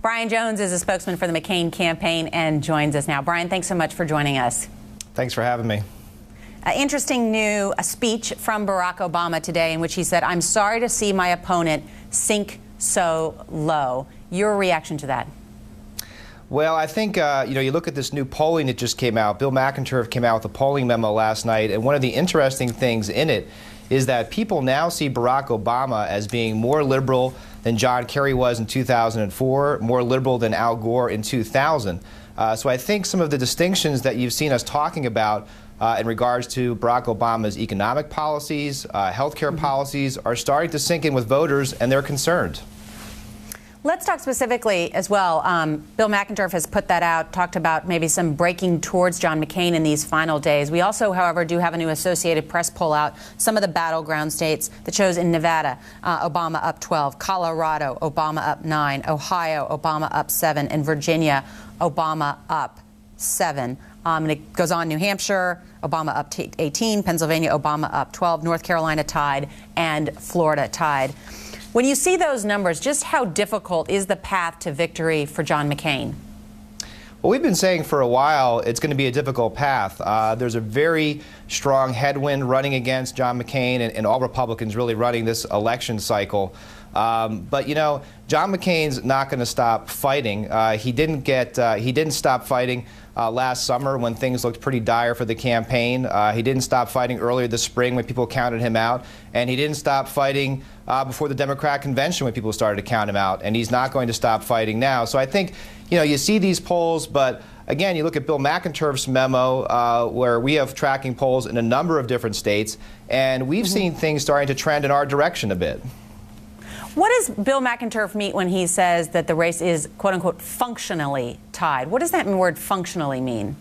Brian Jones is a spokesman for the McCain campaign and joins us now. Brian, thanks so much for joining us. Thanks for having me. Interesting new speech from Barack Obama today in which he said, "I'm sorry to see my opponent sink so low." Your reaction to that? Well, I think, you look at this new polling that just came out. Bill McInturff came out with a polling memo last night, and one of the interesting things in it is that people now see Barack Obama as being more liberal than John Kerry was in 2004, more liberal than Al Gore in 2000. So I think some of the distinctions that you've seen us talking about in regards to Barack Obama's economic policies, healthcare policies, are starting to sink in with voters, and they're concerned. Let's talk specifically as well. Bill McInturff has put that out, talked about maybe some breaking towards John McCain in these final days. We also, however, do have a new Associated Press poll out, some of the battleground states that shows in Nevada, Obama up 12, Colorado, Obama up 9, Ohio, Obama up 7, and Virginia, Obama up 7. And it goes on, New Hampshire, Obama up 18, Pennsylvania, Obama up 12, North Carolina tied, and Florida tied. When you see those numbers, just how difficult is the path to victory for John McCain? Well, we've been saying for a while it's going to be a difficult path. There's a very strong headwind running against John McCain and all Republicans really running this election cycle. But John McCain's not going to stop fighting. He didn't stop fighting last summer when things looked pretty dire for the campaign. He didn't stop fighting earlier this spring when people counted him out, and he didn't stop fighting before the Democratic convention when people started to count him out, and he's not going to stop fighting now. So I think you see these polls, but again, you look at Bill McInturff's memo where we have tracking polls in a number of different states, and we've seen things starting to trend in our direction a bit. What does Bill McInturff mean when he says that the race is, quote-unquote, functionally tied? What does that word functionally mean?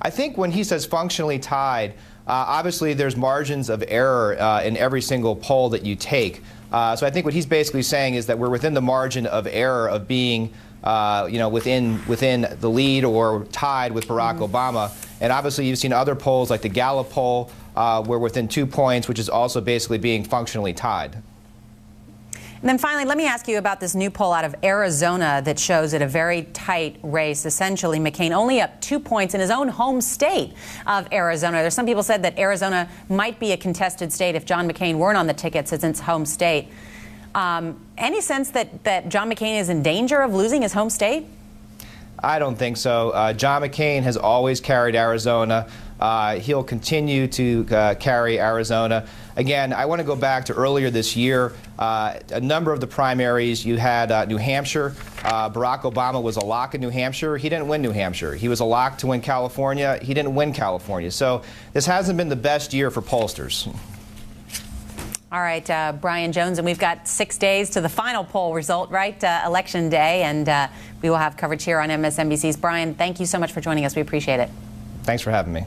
I think when he says functionally tied, obviously there's margins of error in every single poll that you take. So I think what he's basically saying is that we're within the margin of error of being within the lead or tied with Barack Obama. And obviously you've seen other polls like the Gallup poll we're within 2 points, which is also basically being functionally tied. And then finally, let me ask you about this new poll out of Arizona that shows it a very tight race. Essentially, McCain only up 2 points in his own home state of Arizona. There's some people said that Arizona might be a contested state if John McCain weren't on the ticket since it's home state. Any sense that John McCain is in danger of losing his home state? I don't think so. John McCain has always carried Arizona. He'll continue to carry Arizona. Again, I want to go back to earlier this year. A number of the primaries, you had New Hampshire. Barack Obama was a lock in New Hampshire. He didn't win New Hampshire. He was a lock to win California. He didn't win California. So this hasn't been the best year for pollsters. All right, Brian Jones, and we've got 6 days to the final poll result, right? Election day, and we will have coverage here on MSNBC's. Brian, thank you so much for joining us. We appreciate it. Thanks for having me.